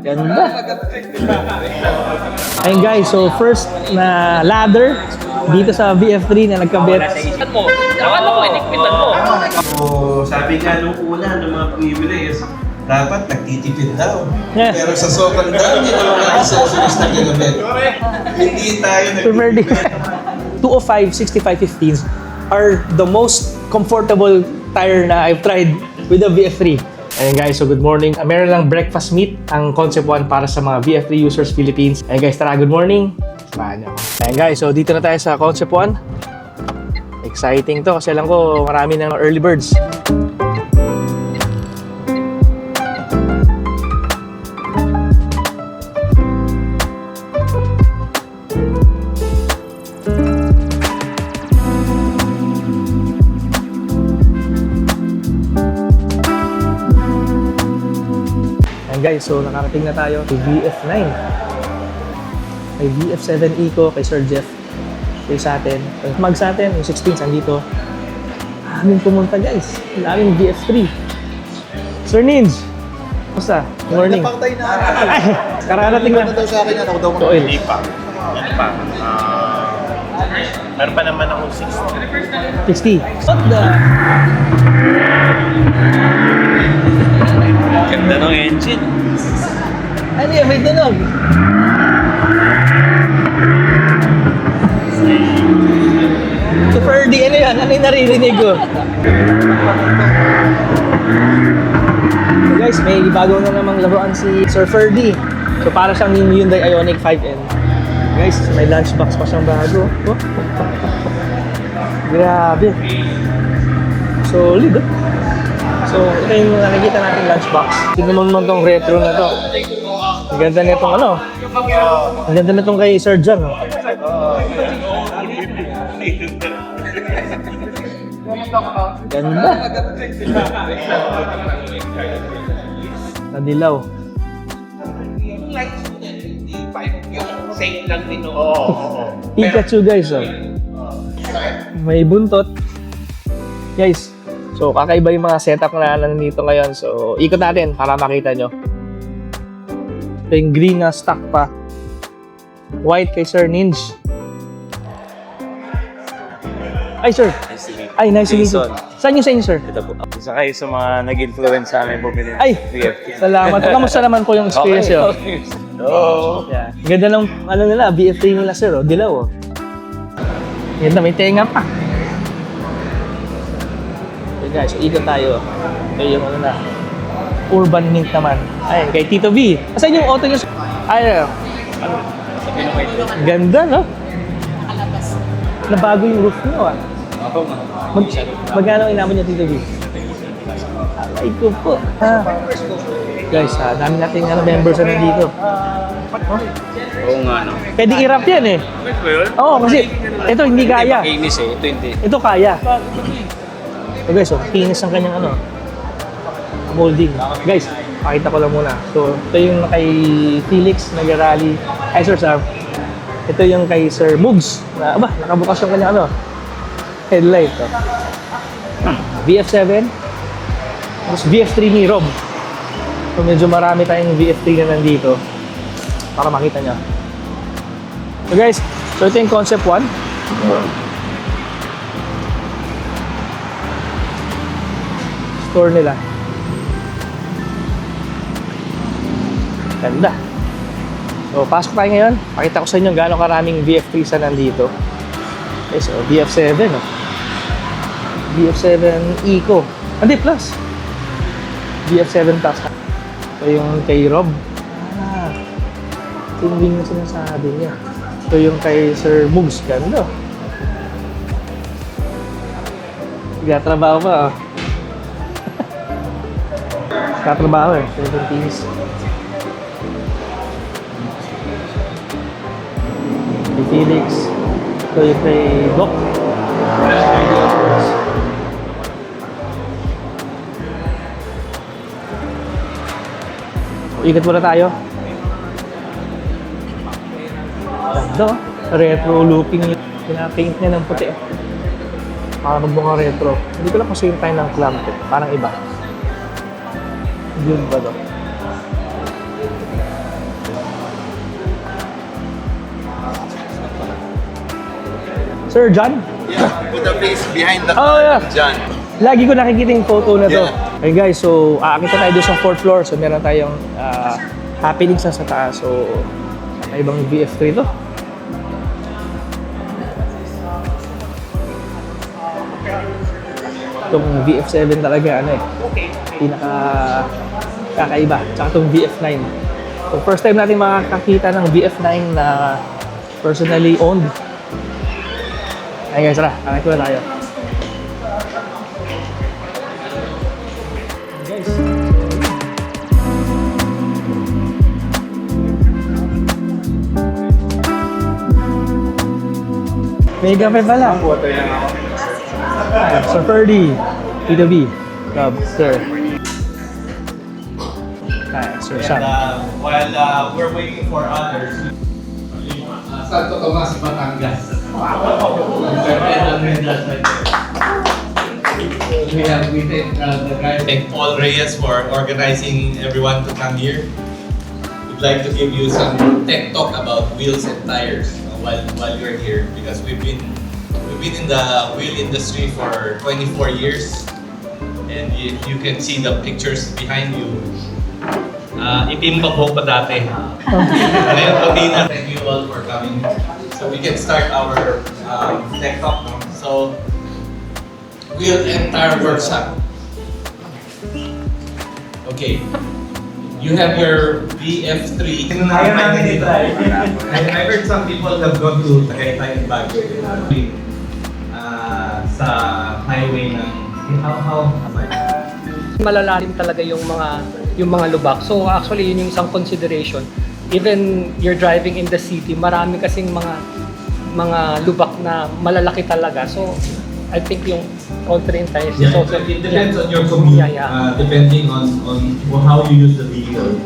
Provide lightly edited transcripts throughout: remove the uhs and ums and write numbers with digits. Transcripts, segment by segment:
Ganda. Ayun guys, so first na ladder dito sa VF3 na nagkabit. Nakala ko, inikpitan mo. So, sabi nga nung una ng mga bumibili is, dapat nagtitipid daw. Yes. Pero sa sobrang dami ng mga accessories na ginamit, hindi tayo Prefer di 205, 65, 15 are the most comfortable tire na I've tried with the VF3. Ayun guys, so good morning. Meron lang breakfast meet ang Concept 1 para sa mga VF3 users Philippines. Ayun guys, tara, good morning. Samahan niyo ako. Ayun guys, so dito na tayo sa Concept 1. Exciting to kasi alam ko marami ng early birds. Guys, so nakarating na tayo kay VF9. Kay VF7 Eco, kay Sir Jeff. Kay sa atin. Mag sa atin, yung 16 andito. Aming pumunta guys. Aming VF3. Sir Ninj, kumusta? Good morning. Napakatay na. Ay, kararating na. Ano daw sa akin yan? Ako daw Ito oil. Hindi pa. Meron pa naman ako 60. 60. What the? Ganda ng engine. Ano yan? May tunog. So Ferdy, ano yan? Ano yung naririnig ko? So guys, may bago na namang laruan si Sir Ferdy. So para siyang yung Hyundai Ioniq 5N. Guys, may lunchbox pa siyang bago. Oh. Grabe. Solid oh. So, ito yung nakikita natin lunchbox. Tignan mo naman tong retro na to. Ang ganda nitong ano. Ang ganda nitong kay Sir John. Oh. Ganda. Nadilaw. Yung same lang din no. Pikachu guys oh. May buntot. Guys, so kakaiba yung mga setup na nandito ngayon. So ikot natin para makita nyo. Ito yung green na stock pa. White kay Sir Ninj. Ay sir. Ay, nice to meet you. Saan yung sa inyo sir? Ito po. Isa kayo sa mga nag-influence sa amin bumili ng Ay, VF3. salamat. Kamusta naman po yung experience nyo? Oo. Yeah. Ganda ng ano nila, VF3 nila sir, oh. Dilaw oh. Ganda, may tenga pa. Okay guys, so ikot tayo. Ito yung ano na, Urban Mint naman. Ay, kay Tito V. Asan yung auto nyo? Ay, ganda no? Nabago yung roof nyo ah. Magkano inabot niya Tito V? Ay ko po. Ah. Guys, dami nating members na nandito. Oo nga, no? Pwede i-wrap yan eh. Pwede ba yun? Oo, kasi ito hindi kaya. Makinis eh. Ito hindi. Ito kaya. So guys, oh, kinis ang kanyang ano, molding. Guys, pakita ko lang muna. So, ito yung kay Felix nag-rally. Ay, Sir Sam. Ito yung kay Sir Mugs. Na, aba, nakabukas yung kanyang ano, headlight. Oh. VF7. Tapos VF3 ni Rob. So, medyo marami tayong VF3 na nandito para makita nyo. So guys, so ito yung Concept 1. Store nila. Ganda. So, pasok tayo ngayon. Pakita ko sa inyo gaano karaming VF3 sa nandito. Okay, so VF7, oh. VF7 Eco. Hindi, plus. VF7 Plus. Ito yung kay Rob. Ah, ito yung ring na sinasabi niya. Ito yung kay Sir Mugs. Ganda. Nagtatrabaho pa, oh. Nagtatrabaho eh. 17s. Kay Felix. Ito yung kay Doc. Ikot muna tayo. Ganda. Retro looking yung pinapaint niya ng puti. Para magmukha retro. Hindi ko lang kasi yung tayo ng clamp. Parang iba. Yun ba to? Sir John? Yeah, put the face behind the Oh, yeah. John. Lagi ko nakikita yung photo na to. Yeah. Okay guys, so aakita tayo doon sa 4th floor. So meron tayong happenings sa taas. So may ibang VF3 to. Itong VF7 talaga ano eh. Pinaka kakaiba. Tsaka itong VF9. So first time natin makakakita ng VF9 na personally owned. Ayun guys, tara. Kakit na tayo. Guys. May kape pala. Sir Ferdy, P2B. Love, sir. Sir Sam. While we're waiting for others, Santo Tomas, Batangas. We thank the guys. Thank Paul Reyes for organizing everyone to come here. We'd like to give you some tech talk about wheels and tires while you're here because we've been in the wheel industry for 24 years, and you can see the pictures behind you. Itim pa po pa dati. Ngayon pati na. Thank you all for coming. So we can start our tech talk now. So, wheel and tire workshop. Okay. You have your VF3. Ayaw namin i-try. I heard some people have gone to Tagaytay and Baguio. Sa highway ng how Malalalim talaga yung mga lubak. So actually yun yung isang consideration. Even you're driving in the city, marami kasing mga lubak na malalaki talaga. So I think yung all-terrain tires is yeah, also it depends on your commute. Depending on how you use the vehicle.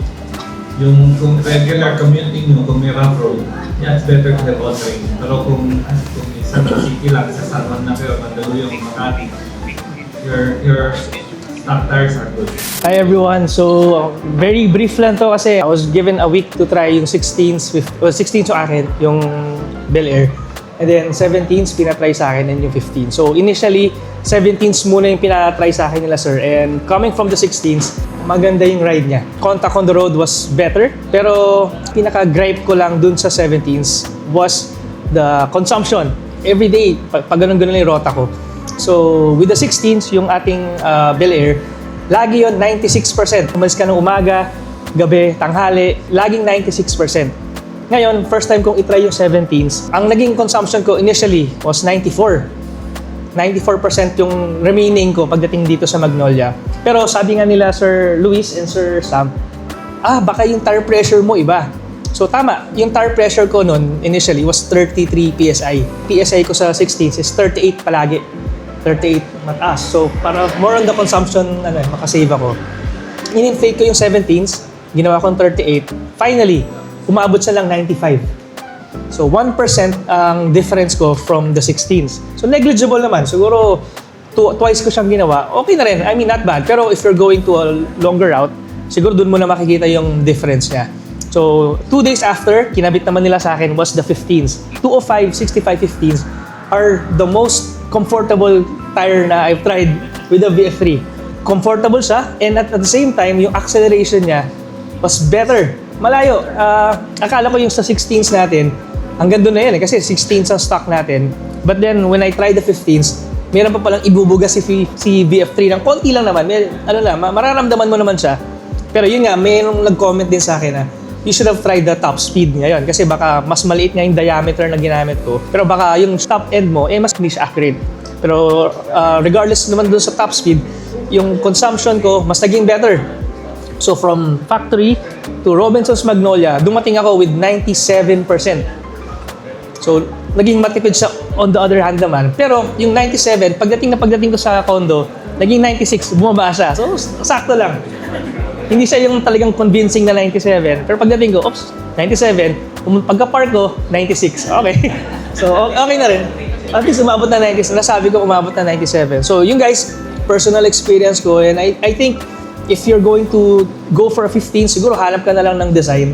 Yung kung regular commuting nyo, kung may rough road, yeah, it's better to have all-terrain. Pero kung sa city lang, sa San Juan na kayo, Mandaluyong, Makati, your stock tires are good. Hi everyone. So, very brief lang to kasi I was given a week to try yung 16s, 16s yung akin, yung Bel Air. And then 17s pinatry sa akin and yung 15. So, initially, 17s muna yung pinatry sa akin nila sir. And coming from the 16s, maganda yung ride niya. Contact on the road was better. Pero, pinaka-gripe ko lang dun sa 17s was the consumption. Every day, pag ganun-ganun yung rota ko. So, with the 16s, yung ating Bel Air, lagi yon 96%. Umalis ka ng umaga, gabi, tanghali, laging 96%. Ngayon, first time kong itry yung 17s, ang naging consumption ko initially was 94. 94% yung remaining ko pagdating dito sa Magnolia. Pero sabi nga nila Sir Luis and Sir Sam, baka yung tire pressure mo iba. So tama, yung tire pressure ko noon initially was 33 PSI. PSI ko sa 16s is 38 palagi. 38 mataas. So para more on the consumption, makasave ako. In-inflate ko yung 17s, ginawa kong 38. Finally, umabot siya lang 95. So 1% ang difference ko from the 16s. So negligible naman. Siguro twice ko siyang ginawa. Okay na rin. I mean, not bad. Pero if you're going to a longer route, siguro dun mo na makikita yung difference niya. So 2 days after, kinabit naman nila sa akin was the 15s. 205, 65, 15s are the most comfortable tire na I've tried with the VF3. Comfortable siya, and at the same time, yung acceleration niya was better. Malayo. Akala ko yung sa 16s natin, hanggang doon na yun kasi 16s ang stock natin. But then, when I tried the 15s, meron pa palang ibubuga si VF3 ng konti lang naman. Mararamdaman mo naman siya. Pero yun nga, mayroong nag-comment din sa akin na you should have tried the top speed ngayon kasi baka mas maliit nga yung diameter na ginamit ko. Pero baka yung top end mo, mas niche accurate. Pero regardless naman dun sa top speed, yung consumption ko mas naging better. So from factory to Robinson's Magnolia, dumating ako with 97%. So naging matipid siya on the other hand naman. Pero yung 97, pagdating ko sa condo, naging 96, bumaba siya. So sakto lang. Hindi siya yung talagang convincing na 97. Pero pagdating ko, 97. Pagka-park ko, 96. Okay. So, okay na rin. At least umabot na 97. Nasabi ko umabot na 97. So, yung guys, personal experience ko. And I think if you're going to go for a 15, siguro hanap ka na lang ng design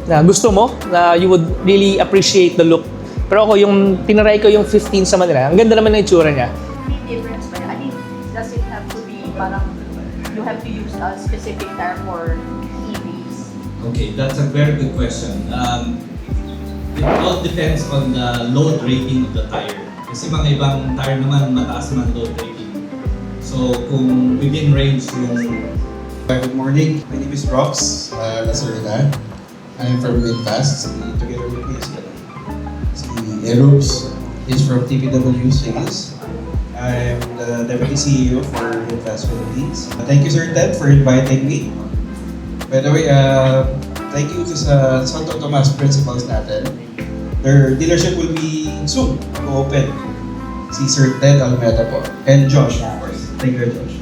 na gusto mo, na you would really appreciate the look. Pero ako, yung tinaray ko yung 15 sa Manila, ang ganda naman ng itsura niya. Any difference ba? I mean, does it have to be parang you have to use a specific tire for EVs? Okay, that's a very good question. It all depends on the load rating of the tire. Kasi mga ibang tire naman mataas naman load rating. So kung within range yung... Good morning. My name is Rox Lacerda. I'm from Winfast. Together with me is Eroops. He's from TPW Sales. I'm the Deputy CEO for Winfast Philippines. Thank you, Sir Ted, for inviting me. By the way, thank you sa Santo Tomas principals natin. Their dealership will be soon open. Si Sir Ted Almeda po. And Josh, of course. Thank you, Josh.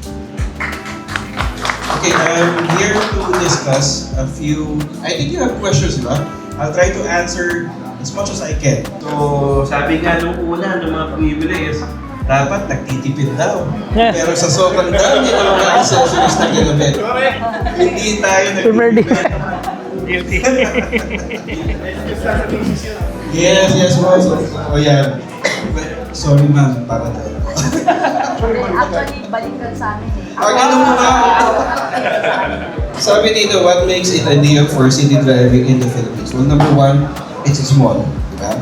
Okay, I'm here to discuss a few... I think you have questions, di ba? I'll try to answer as much as I can. So, sabi nga nung una, ng mga pumibili is, Dapat nagtitipid daw. Yes. Pero sa sobrang dami ng mga accessories na ginamit, hindi tayo nagtitipid. Guilty. Yes, boss. O yan. Sorry ma'am, para tayo. Actually, balikan sa amin eh. Ganun mo ba? Sabi dito, what makes it ideal for city driving in the Philippines? Well, number one, it's small. Diba?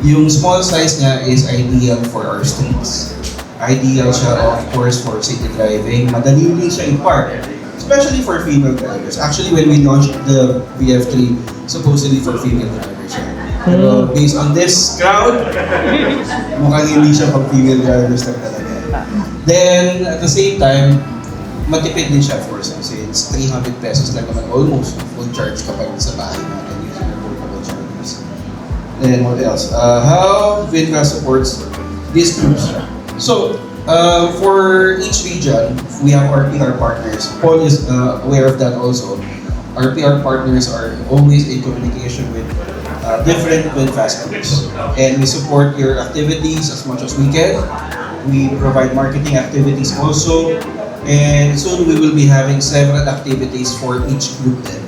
Yung small size niya is ideal for our streets. Ideal siya, of course, for city driving. Madali rin siya i-park. Especially for female drivers. Actually, when we launched the VF3, supposedly for female drivers siya. Pero based on this crowd, mukhang hindi siya pang female drivers lang talaga. Then, at the same time, matipid din siya for us. Kasi it's 300 pesos lang naman almost full charge kapag sa bahay natin using the portable chargers. Then, what else? How Winfast supports these groups. So, for each region, we have our PR partners. Paul is aware of that also. Our PR partners are always in communication with different Winfast groups. And we support your activities as much as we can. We provide marketing activities also. And soon we will be having several activities for each group then.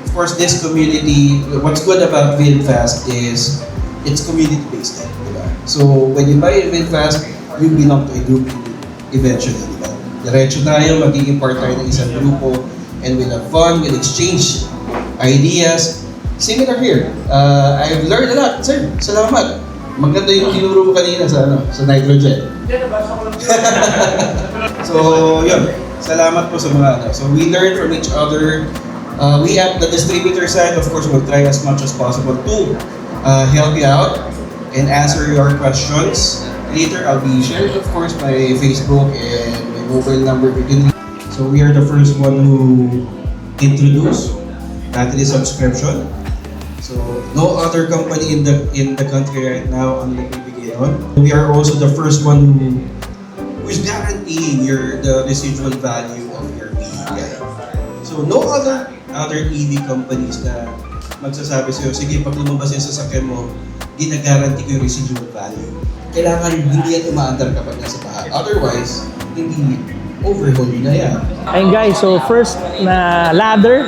Of course, this community, what's good about Winfast is it's community-based. Diba? So when you buy a Winfast, you belong to a group eventually. Diba? Diretso tayo, magiging part tayo ng isang grupo, and we'll have fun, we'll exchange ideas. Similar here. I've learned a lot, sir. Salamat. Maganda yung tinuro mo kanina sa nitrogen. So, yun. Salamat po sa mga So, we learn from each other. We at the distributor side, of course, will try as much as possible to help you out and answer your questions. Later, I'll be sharing, of course, my Facebook and my mobile number. So, we are the first one who introduced battery subscription. So, no other company in the country right now ang nagbibigay nun. We are also the first one who is guaranteeing the residual value of your vehicle. So, no other EV companies na magsasabi sa'yo, sige, pag lumabas yung sasakyan mo, ginaguarantee ko yung residual value. Kailangan hindi yan umaandar kapag nasa baha. Otherwise, hindi overhaul na yan. Ayun guys, so first na ladder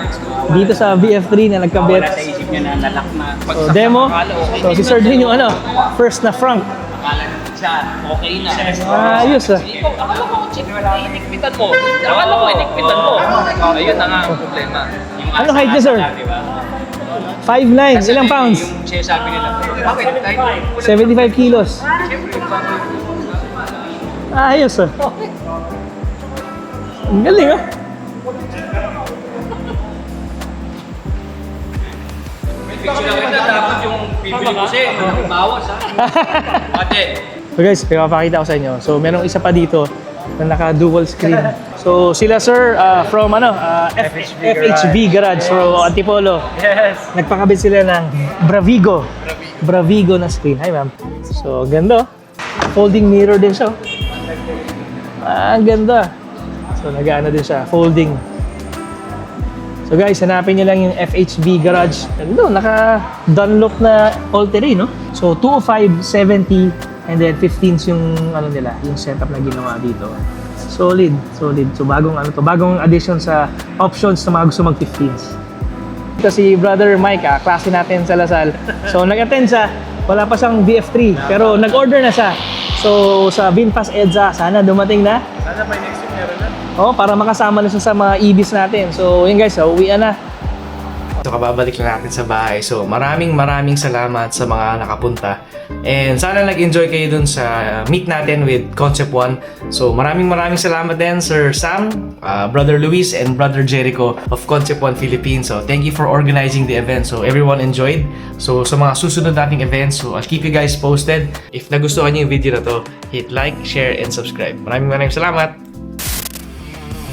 dito sa VF3 na nagkabit. Wala sa isip niya na nalak na. So demo. So si Sir din yung first na front. Akala natin siya, okay na. Ayos ah. Ikaw, akala ko, inikpitan mo. Akala ko, inikpitan mo. Ayun na nga ang problema. Ano height niya, sir? 5'9", ilang pounds? Yung sinasabi nila, bakit? Kahit 75 kilos. siyempre, Ayos ah. Ang galing ah. picture na kita, dapat yung bibili ko siya, bawas ha. Ate. So guys, pinapakita ko sa inyo. So merong isa pa dito na naka-dual screen. So sila sir from FHV Garage. So Antipolo. Yes. Nagpakabit sila ng Bravigo na screen. Hi ma'am. So ganda. Folding mirror din siya. Ang ganda. So nag-ano din siya, folding. So guys, hanapin niyo lang yung FHV Garage. Ganda, naka Dunlop na all-terrain, no? So 205/70 And then 15s yung ano nila, yung setup na ginawa dito. Solid. So bagong addition sa options na mga gusto mag 15s. Ito si Brother Mike, klase natin sa Lasal. So nag-attend siya, wala pa siyang VF3, pero nag-order na siya. So sa VinFast EDSA, sana dumating na. Sana by next week meron na. Oh, para makasama na siya sa mga EVs natin. So yun guys, uwian na. So kababalik lang natin sa bahay. So maraming salamat sa mga nakapunta. And sana nag-enjoy kayo dun sa meet natin with Concept One. So maraming salamat din Sir Sam, Brother Luis, and Brother Jericho of Concept One Philippines. So thank you for organizing the event. So everyone enjoyed. So sa mga susunod nating events, so I'll keep you guys posted. If nagustuhan niyo yung video na to, hit like, share, and subscribe. Maraming salamat!